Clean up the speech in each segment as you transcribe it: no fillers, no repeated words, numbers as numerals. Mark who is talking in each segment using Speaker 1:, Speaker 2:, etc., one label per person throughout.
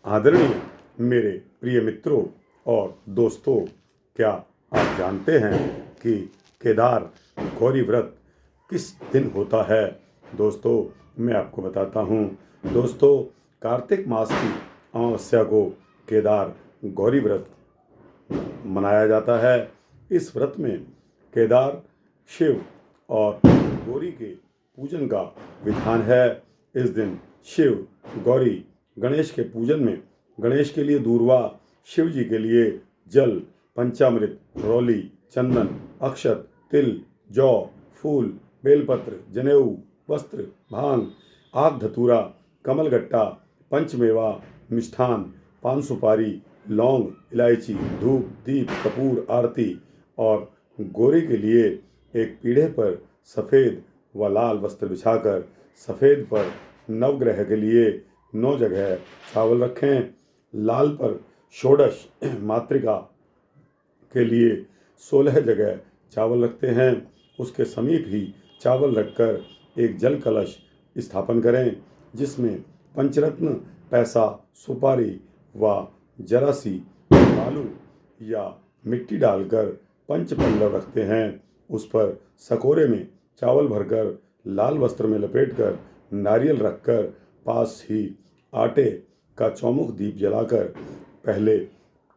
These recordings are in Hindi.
Speaker 1: आदरणीय मेरे प्रिय मित्रों और दोस्तों, क्या आप जानते हैं कि केदार गौरी व्रत किस दिन होता है? दोस्तों, मैं आपको बताता हूँ। दोस्तों, कार्तिक मास की अमावस्या को केदार गौरी व्रत मनाया जाता है। इस व्रत में केदार, शिव और गौरी के पूजन का विधान है। इस दिन शिव, गौरी, गणेश के पूजन में गणेश के लिए दूर्वा, शिव जी के लिए जल, पंचामृत, रौली, चंदन, अक्षत, तिल, जौ, फूल, बेलपत्र, जनेऊ, वस्त्र, भांग, आग धतूरा, कमलगट्टा, पंचमेवा, मिष्ठान, पान सुपारी, लौंग, इलायची, धूप, दीप, कपूर, आरती और गौरी के लिए एक पीढ़े पर सफ़ेद व लाल वस्त्र बिछाकर सफ़ेद पर नवग्रह के लिए 9 जगह चावल रखें। लाल पर षोडश मातृका के लिए 16 जगह चावल रखते हैं। उसके समीप ही चावल रखकर एक जल कलश स्थापन करें, जिसमें पंचरत्न, पैसा, सुपारी व जरा सी बालू या मिट्टी डालकर पंचपल्लव रखते हैं। उस पर सकोरे में चावल भरकर लाल वस्त्र में लपेटकर नारियल रखकर पास ही आटे का चौमुख दीप जलाकर पहले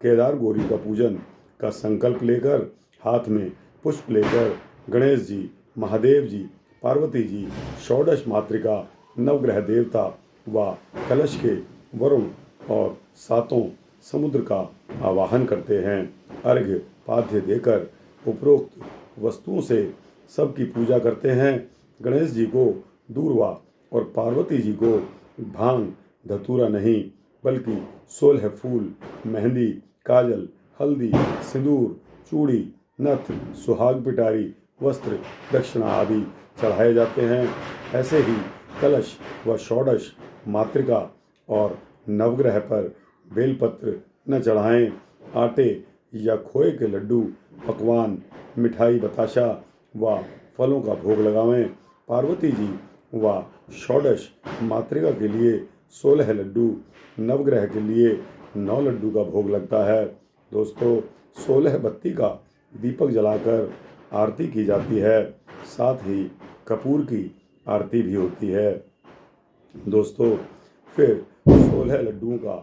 Speaker 1: केदार गौरी का पूजन का संकल्प लेकर हाथ में पुष्प लेकर गणेश जी, महादेव जी, पार्वती जी, षोडश मातृका, नवग्रह देवता व कलश के वरुण और सातों समुद्र का आवाहन करते हैं। अर्घ्य पाद्य देकर उपरोक्त वस्तुओं से सबकी पूजा करते हैं। गणेश जी को दूर्वा और पार्वती जी को भांग धतूरा नहीं, बल्कि 16 फूल, मेहंदी, काजल, हल्दी, सिंदूर, चूड़ी, नथ, सुहाग पिटारी, वस्त्र, दक्षिणा आदि चढ़ाए जाते हैं। ऐसे ही कलश व षोडश मातृका और नवग्रह पर बेलपत्र न चढ़ाएं। आटे या खोए के लड्डू, पकवान, मिठाई, बताशा व फलों का भोग लगावें। पार्वती जी व षोडश मातृका के लिए 16 लड्डू, नवग्रह के लिए 9 लड्डू का भोग लगता है। दोस्तों, 16 बत्ती का दीपक जलाकर आरती की जाती है। साथ ही कपूर की आरती भी होती है। दोस्तों, फिर 16 लड्डुओं का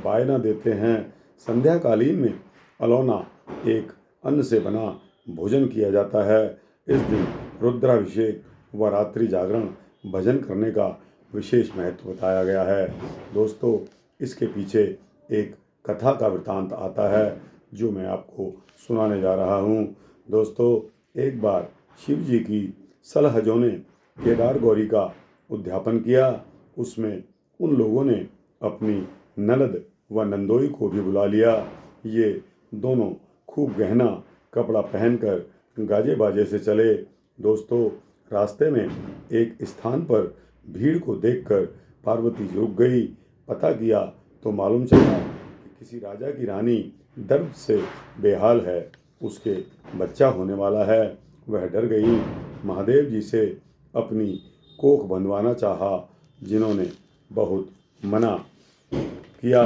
Speaker 1: बायना देते हैं। संध्याकालीन में अलोना एक अन्न से बना भोजन किया जाता है। इस दिन रुद्राभिषेक व रात्रि जागरण भजन करने का विशेष महत्व बताया गया है। दोस्तों, इसके पीछे एक कथा का वृतांत आता है, जो मैं आपको सुनाने जा रहा हूँ। दोस्तों, एक बार शिव जी की सलहजों ने केदार गौरी का उद्यापन किया। उसमें उन लोगों ने अपनी ननद व नंदोई को भी बुला लिया। ये दोनों खूब गहना कपड़ा पहनकर गाजे बाजे से चले। दोस्तों, रास्ते में एक स्थान पर भीड़ को देखकर पार्वती जी रुक गई। पता किया तो मालूम चला कि किसी राजा की रानी दर्द से बेहाल है, उसके बच्चा होने वाला है। वह डर गई, महादेव जी से अपनी कोख बंधवाना चाहा, जिन्होंने बहुत मना किया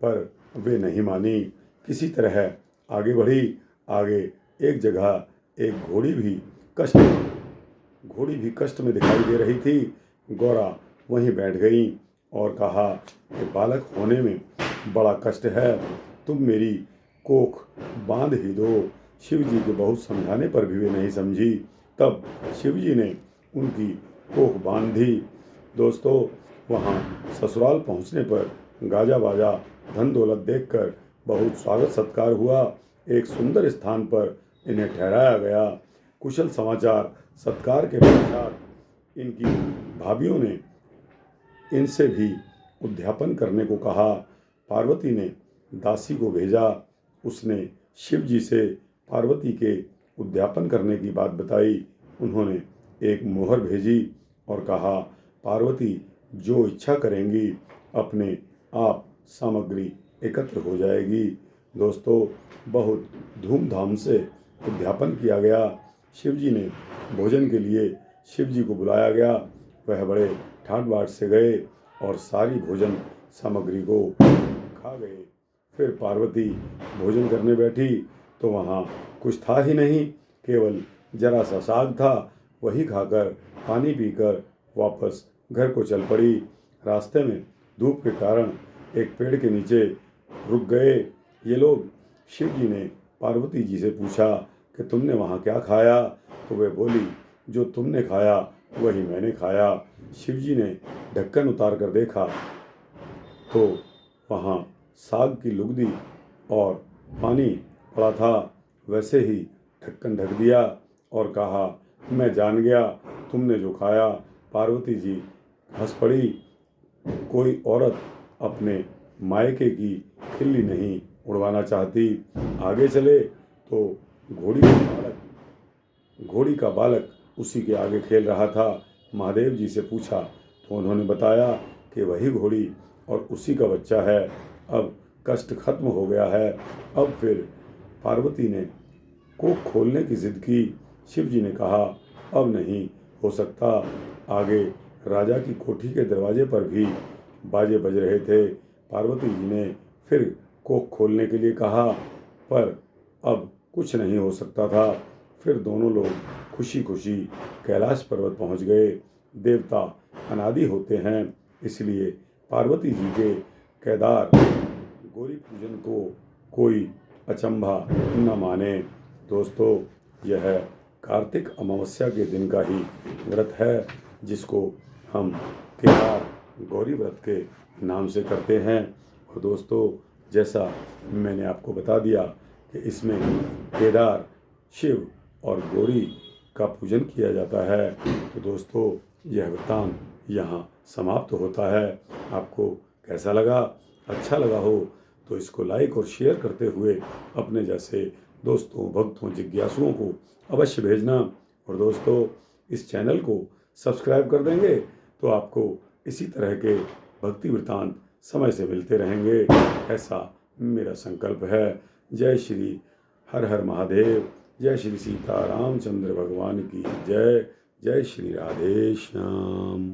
Speaker 1: पर वे नहीं मानी। किसी तरह आगे बढ़ी। आगे एक जगह एक घोड़ी भी कष्ट में दिखाई दे रही थी। गौरा वहीं बैठ गई और कहा कि बालक होने में बड़ा कष्ट है, तुम मेरी कोख बांध ही दो। शिव जी के बहुत समझाने पर भी वे नहीं समझी। तब शिव जी ने उनकी कोख बांध दी। दोस्तों, वहाँ ससुराल पहुँचने पर गाजा बाजा, धन दौलत देखकर बहुत स्वागत सत्कार हुआ। एक सुंदर स्थान पर इन्हें ठहराया गया। कुशल समाचार सत्कार के पश्चात इनकी भाभियों ने इनसे भी उद्यापन करने को कहा। पार्वती ने दासी को भेजा। उसने शिव जी से पार्वती के उद्यापन करने की बात बताई। उन्होंने एक मोहर भेजी और कहा, पार्वती जो इच्छा करेंगी अपने आप सामग्री एकत्र हो जाएगी। दोस्तों, बहुत धूमधाम से उद्यापन किया गया। शिव जी ने भोजन के लिए शिव जी को बुलाया गया। वह बड़े ठाट बाट से गए और सारी भोजन सामग्री को खा गए। फिर पार्वती भोजन करने बैठी तो वहाँ कुछ था ही नहीं, केवल जरा सा साग था। वही खाकर पानी पीकर वापस घर को चल पड़ी। रास्ते में धूप के कारण एक पेड़ के नीचे रुक गए ये लोग। शिव जी ने पार्वती जी से पूछा कि तुमने वहाँ क्या खाया? तो वे बोली, जो तुमने खाया वही मैंने खाया। शिव जी ने ढक्कन उतार कर देखा तो वहाँ साग की लुगदी और पानी पड़ा था। वैसे ही ढक्कन ढक दिया और कहा, मैं जान गया तुमने जो खाया। पार्वती जी हंस पड़ी। कोई औरत अपने मायके की खिल्ली नहीं उड़वाना चाहती। आगे चले तो घोड़ी का बालक उसी के आगे खेल रहा था। महादेव जी से पूछा तो उन्होंने बताया कि वही घोड़ी और उसी का बच्चा है। अब कष्ट खत्म हो गया है। अब फिर पार्वती ने कोख खोलने की जिद की। शिव जी ने कहा, अब नहीं हो सकता। आगे राजा की कोठी के दरवाजे पर भी बाजे बज रहे थे। पार्वती जी ने फिर कोख खोलने के लिए कहा, पर अब कुछ नहीं हो सकता था। फिर दोनों लोग खुशी खुशी कैलाश पर्वत पहुंच गए। देवता अनादि होते हैं, इसलिए पार्वती जी के केदार गौरी पूजन को कोई अचंभा न माने। दोस्तों, यह कार्तिक अमावस्या के दिन का ही व्रत है, जिसको हम केदार गौरी व्रत के नाम से करते हैं। और दोस्तों, जैसा मैंने आपको बता दिया कि इसमें केदार, शिव और गौरी का पूजन किया जाता है। तो दोस्तों, यह वृत्तांत यहाँ समाप्त होता है। आपको कैसा लगा? अच्छा लगा हो तो इसको लाइक और शेयर करते हुए अपने जैसे दोस्तों, भक्तों, जिज्ञासुओं को अवश्य भेजना। और दोस्तों, इस चैनल को सब्सक्राइब कर देंगे तो आपको इसी तरह के भक्ति वृत्तांत समय से मिलते रहेंगे, ऐसा मेरा संकल्प है। जय श्री हर हर महादेव। जय श्री सीता रामचंद्र भगवान की जय। जय श्री राधे श्याम।